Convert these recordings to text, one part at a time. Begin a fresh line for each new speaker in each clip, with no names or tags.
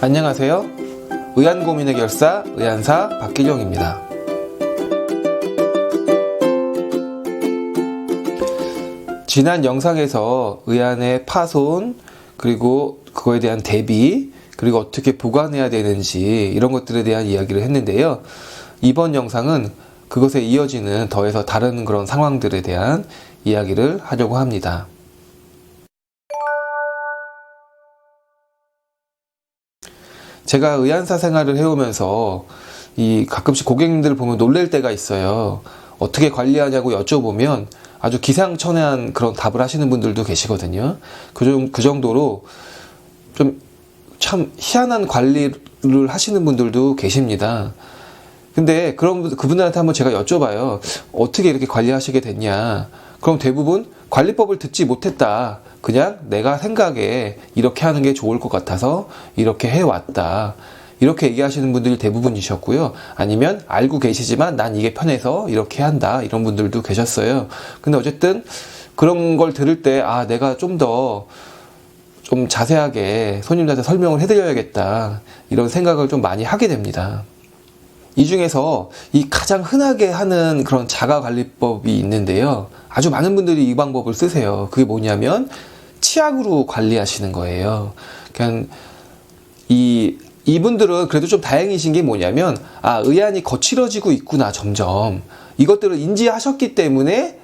안녕하세요. 의안고민의 결사 의안사 박기룡입니다. 지난 영상에서 의안의 파손, 그리고 그거에 대한 대비, 그리고 어떻게 보관해야 되는지 이런 것들에 대한 이야기를 했는데요. 이번 영상은 그것에 이어지는 더해서 다른 그런 상황들에 대한 이야기를 하려고 합니다. 제가 의안사 생활을 해오면서 가끔씩 고객님들을 보면 놀랄 때가 있어요. 어떻게 관리하냐고 여쭤보면 아주 기상천외한 그런 답을 하시는 분들도 계시거든요. 그 정도로 좀 참 희한한 관리를 하시는 분들도 계십니다. 근데 그분들한테 한번 제가 여쭤봐요. 어떻게 이렇게 관리하시게 됐냐? 그럼 대부분 관리법을 듣지 못했다. 그냥 내가 생각에 이렇게 하는 게 좋을 것 같아서 이렇게 해왔다. 이렇게 얘기하시는 분들이 대부분이셨고요. 아니면 알고 계시지만 난 이게 편해서 이렇게 한다. 이런 분들도 계셨어요. 근데 어쨌든 그런 걸 들을 때 내가 좀 자세하게 손님들한테 설명을 해드려야겠다. 이런 생각을 좀 많이 하게 됩니다. 이 중에서 가장 흔하게 하는 그런 자가관리법이 있는데요. 아주 많은 분들이 이 방법을 쓰세요. 그게 뭐냐면 치약으로 관리하시는 거예요. 그냥 이분들은 그래도 좀 다행이신 게 뭐냐면 의안이 거칠어지고 있구나 점점. 이것들을 인지하셨기 때문에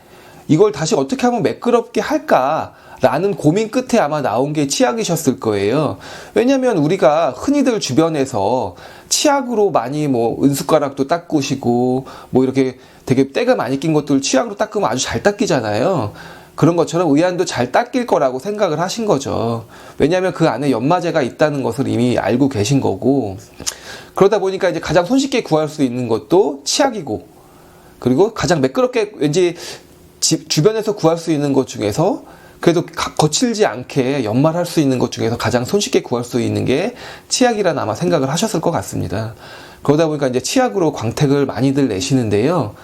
이걸 다시 어떻게 하면 매끄럽게 할까라는 고민 끝에 아마 나온 게 치약이셨을 거예요. 왜냐면 우리가 흔히들 주변에서 치약으로 많이 은숟가락도 닦으시고 이렇게 되게 때가 많이 낀 것들 치약으로 닦으면 아주 잘 닦이잖아요. 그런 것처럼 의안도 잘 닦일 거라고 생각을 하신 거죠. 왜냐하면 그 안에 연마제가 있다는 것을 이미 알고 계신 거고, 그러다 보니까 이제 가장 손쉽게 구할 수 있는 것도 치약이고, 그리고 가장 매끄럽게 왠지 주변에서 구할 수 있는 것 중에서 그래도 거칠지 않게 연말할 수 있는 것 중에서 가장 손쉽게 구할 수 있는 게 치약이라는 아마 생각을 하셨을 것 같습니다. 그러다 보니까 이제 치약으로 광택을 많이들 내시는데요.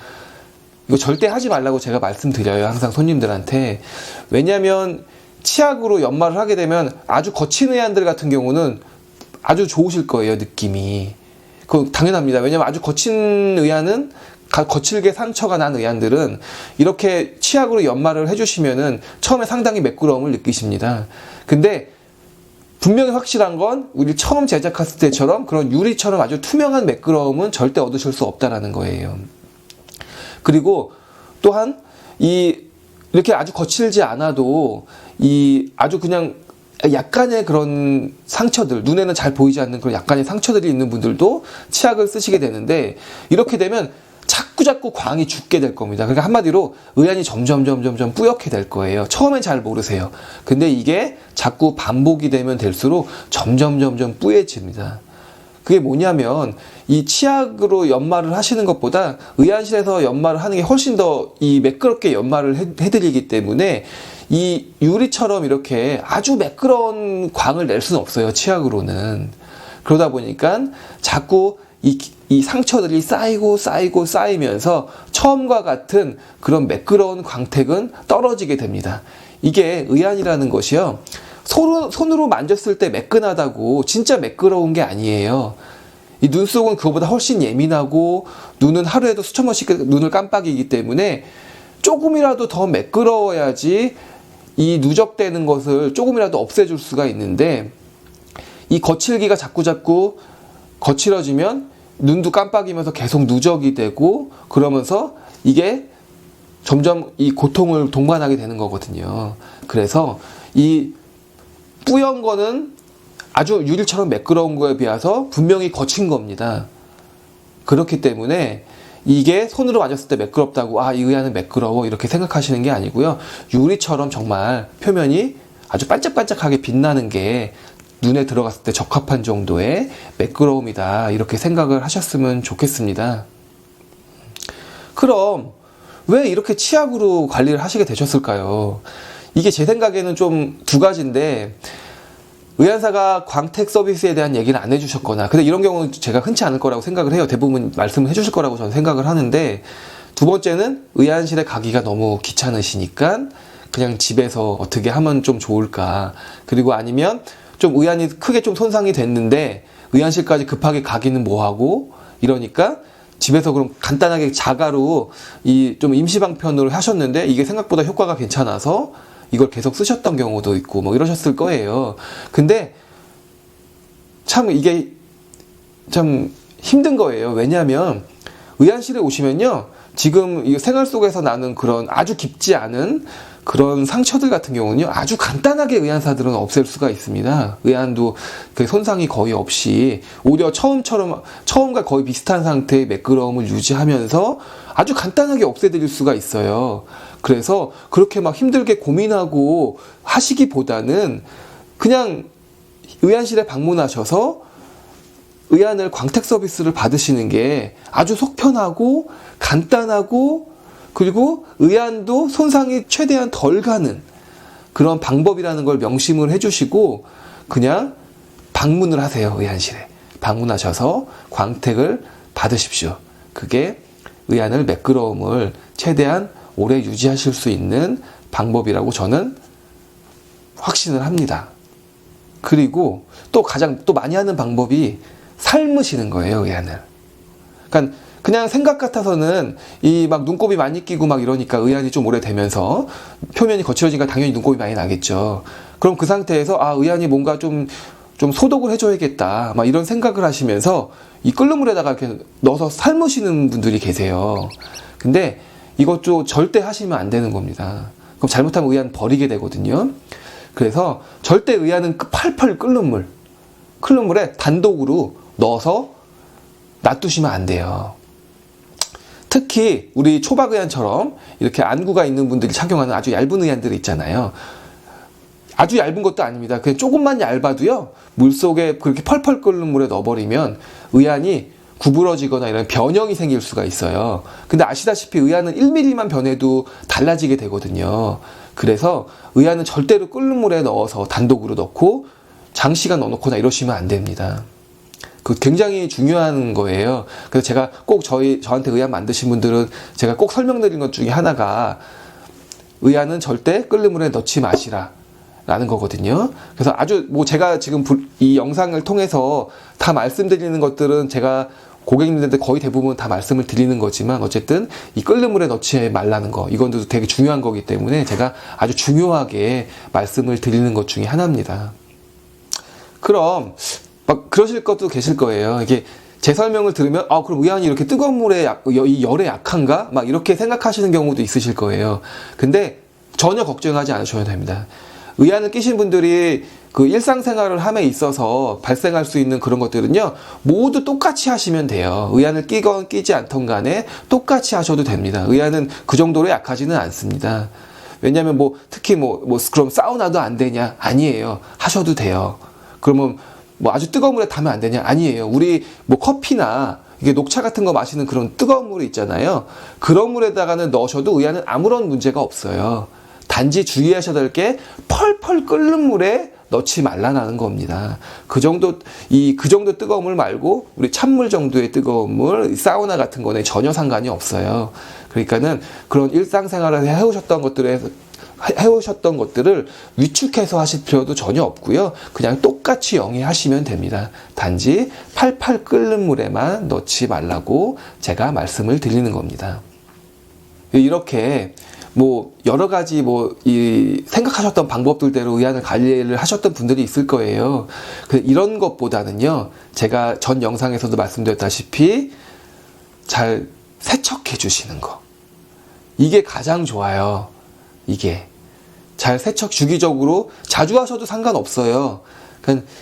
이거 절대 하지 말라고 제가 말씀드려요. 항상 손님들한테. 왜냐하면 치약으로 연마를 하게 되면 아주 거친 의안들 같은 경우는 아주 좋으실 거예요. 느낌이. 그거 당연합니다. 왜냐하면 아주 거친 의안은 거칠게 상처가 난 의안들은 이렇게 치약으로 연마를 해주시면은 처음에 상당히 매끄러움을 느끼십니다. 근데 분명히 확실한 건 우리 처음 제작했을 때처럼 그런 유리처럼 아주 투명한 매끄러움은 절대 얻으실 수 없다라는 거예요. 그리고 또한 이렇게 아주 거칠지 않아도 아주 그냥 약간의 그런 상처들, 눈에는 잘 보이지 않는 그런 약간의 상처들이 있는 분들도 치약을 쓰시게 되는데, 이렇게 되면 자꾸 광이 죽게 될 겁니다. 그러니까 한마디로 의안이 점점 뿌옇게 될 거예요. 처음엔 잘 모르세요. 근데 이게 자꾸 반복이 되면 될수록 점점 뿌얘집니다. 그게 뭐냐면 이 치약으로 연마를 하시는 것보다 의안실에서 연마를 하는 게 훨씬 더 매끄럽게 연마를 해드리기 때문에 이 유리처럼 이렇게 아주 매끄러운 광을 낼 수는 없어요. 치약으로는. 그러다 보니까 자꾸 이 상처들이 쌓이면서 처음과 같은 그런 매끄러운 광택은 떨어지게 됩니다. 이게 의안이라는 것이요. 손으로 만졌을 때 매끈하다고 진짜 매끄러운 게 아니에요. 이 눈 속은 그거보다 훨씬 예민하고 눈은 하루에도 수천 번씩 눈을 깜빡이기 때문에 조금이라도 더 매끄러워야지 이 누적되는 것을 조금이라도 없애줄 수가 있는데, 이 거칠기가 자꾸 거칠어지면 눈도 깜빡이면서 계속 누적이 되고, 그러면서 이게 점점 이 고통을 동반하게 되는 거거든요. 그래서 이 뿌연 거는 아주 유리처럼 매끄러운 거에 비해서 분명히 거친 겁니다. 그렇기 때문에 이게 손으로 만졌을 때 매끄럽다고 이 의안은 매끄러워 이렇게 생각하시는 게 아니고요. 유리처럼 정말 표면이 아주 반짝반짝하게 빛나는 게 눈에 들어갔을 때 적합한 정도의 매끄러움이다, 이렇게 생각을 하셨으면 좋겠습니다. 그럼 왜 이렇게 치약으로 관리를 하시게 되셨을까요? 이게 제 생각에는 좀 두 가지인데, 의안사가 광택 서비스에 대한 얘기는 안 해주셨거나, 근데 이런 경우는 제가 흔치 않을 거라고 생각을 해요. 대부분 말씀을 해주실 거라고 저는 생각을 하는데, 두 번째는 의안실에 가기가 너무 귀찮으시니까 그냥 집에서 어떻게 하면 좀 좋을까, 그리고 아니면 좀 의안이 크게 좀 손상이 됐는데 의안실까지 급하게 가기는 뭐하고 이러니까 집에서 그럼 간단하게 자가로 이 좀 임시방편으로 하셨는데 이게 생각보다 효과가 괜찮아서 이걸 계속 쓰셨던 경우도 있고 뭐 이러셨을 거예요. 근데 참 이게 참 힘든 거예요. 왜냐하면 의안실에 오시면요, 지금 이 생활 속에서 나는 그런 아주 깊지 않은 그런 상처들 같은 경우는요, 아주 간단하게 의안사들은 없앨 수가 있습니다. 의안도 그 손상이 거의 없이 오히려 처음과 거의 비슷한 상태의 매끄러움을 유지하면서 아주 간단하게 없애드릴 수가 있어요. 그래서 그렇게 막 힘들게 고민하고 하시기보다는 그냥 의안실에 방문하셔서 의안을 광택 서비스를 받으시는 게 아주 속편하고 간단하고, 그리고 의안도 손상이 최대한 덜 가는 그런 방법이라는 걸 명심을 해주시고 그냥 방문을 하세요. 의안실에 방문하셔서 광택을 받으십시오. 그게 의안을 매끄러움을 최대한 오래 유지하실 수 있는 방법이라고 저는 확신을 합니다. 그리고 또 가장 또 많이 하는 방법이 삶으시는 거예요. 의안을. 그러니까 그냥 생각 같아서는 이 막 눈곱이 많이 끼고 막 이러니까 의안이 좀 오래되면서 표면이 거칠어지니까 당연히 눈곱이 많이 나겠죠. 그럼 그 상태에서 아, 의안이 뭔가 좀 소독을 해줘야겠다 막 이런 생각을 하시면서 이 끓는 물에다가 이렇게 넣어서 삶으시는 분들이 계세요. 근데 이것도 절대 하시면 안 되는 겁니다. 그럼 잘못하면 의안 버리게 되거든요. 그래서 절대 의안은 팔팔 끓는 물에 단독으로 넣어서 놔두시면 안 돼요. 특히 우리 초박의안처럼 이렇게 안구가 있는 분들이 착용하는 아주 얇은 의안들이 있잖아요. 아주 얇은 것도 아닙니다. 그냥 조금만 얇아도요, 물속에 그렇게 펄펄 끓는 물에 넣어버리면 의안이 구부러지거나 이런 변형이 생길 수가 있어요. 근데 아시다시피 의안은 1mm만 변해도 달라지게 되거든요. 그래서 의안은 절대로 끓는 물에 넣어서 단독으로 넣고 장시간 넣어놓거나 이러시면 안 됩니다. 그 굉장히 중요한 거예요. 그래서 제가 꼭 저한테 의안 만드신 분들은 제가 꼭 설명드린 것 중에 하나가 의안은 절대 끓는 물에 넣지 마시라 라는 거거든요. 그래서 아주 뭐 제가 지금 이 영상을 통해서 다 말씀드리는 것들은 제가 고객님들한테 거의 대부분 다 말씀을 드리는 거지만 어쨌든 이 끓는 물에 넣지 말라는 거, 이건 되게 중요한 거기 때문에 제가 아주 중요하게 말씀을 드리는 것 중에 하나입니다. 그럼 막 그러실 것도 계실 거예요. 이게 제 설명을 들으면 그럼 의안이 이렇게 뜨거운 물에 이 열에 약한가? 막 이렇게 생각하시는 경우도 있으실 거예요. 근데 전혀 걱정하지 않으셔도 됩니다. 의안을 끼신 분들이 그 일상생활을 함에 있어서 발생할 수 있는 그런 것들은요, 모두 똑같이 하시면 돼요. 의안을 끼건 끼지 않던 간에 똑같이 하셔도 됩니다. 의안은 그 정도로 약하지는 않습니다. 왜냐면 특히 그럼 사우나도 안 되냐? 아니에요. 하셔도 돼요. 그러면 아주 뜨거운 물에 타면 안 되냐? 아니에요. 우리 커피나 이게 녹차 같은 거 마시는 그런 뜨거운 물이 있잖아요. 그런 물에다가는 넣으셔도 의안은 아무런 문제가 없어요. 단지 주의하셔야 될 게 펄펄 끓는 물에 넣지 말라는 겁니다. 그 정도 뜨거운 물 말고 우리 찬물 정도의 뜨거운 물, 사우나 같은 거는 전혀 상관이 없어요. 그러니까는 그런 일상생활을 해오셨던 것들을 위축해서 하실 필요도 전혀 없고요. 그냥 똑같이 영위하시면 됩니다. 단지 팔팔 끓는 물에만 넣지 말라고 제가 말씀을 드리는 겁니다. 이렇게 여러 가지 생각하셨던 방법들대로 의안을 관리를 하셨던 분들이 있을 거예요. 이런 것보다는요, 제가 전 영상에서도 말씀드렸다시피 잘 세척해 주시는 거. 이게 가장 좋아요. 이게 잘 세척 주기적으로 자주 하셔도 상관없어요.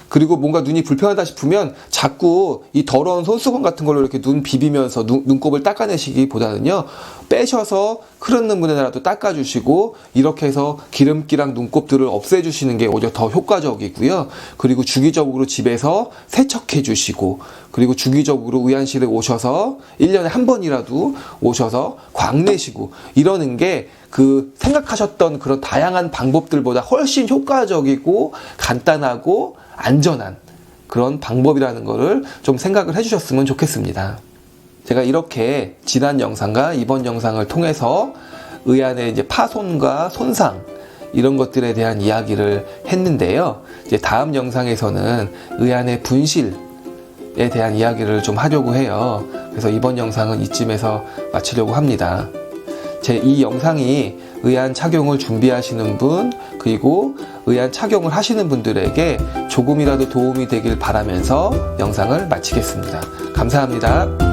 그리고 뭔가 눈이 불편하다 싶으면 자꾸 이 더러운 손수건 같은 걸로 이렇게 눈 비비면서 눈곱을 닦아내시기보다는요, 빼셔서 흐르는 물에라도 닦아주시고 이렇게 해서 기름기랑 눈곱들을 없애주시는 게 오히려 더 효과적이고요. 그리고 주기적으로 집에서 세척해 주시고, 그리고 주기적으로 의안실에 오셔서 1년에 한 번이라도 오셔서 광내시고 이러는 게 그 생각하셨던 그런 다양한 방법들보다 훨씬 효과적이고 간단하고 안전한 그런 방법이라는 거를 좀 생각을 해주셨으면 좋겠습니다. 제가 이렇게 지난 영상과 이번 영상을 통해서 의안의 파손과 손상, 이런 것들에 대한 이야기를 했는데요. 이제 다음 영상에서는 의안의 분실에 대한 이야기를 좀 하려고 해요. 그래서 이번 영상은 이쯤에서 마치려고 합니다. 이 영상이 의안 착용을 준비하시는 분, 그리고 의안 착용을 하시는 분들에게 조금이라도 도움이 되길 바라면서 영상을 마치겠습니다. 감사합니다.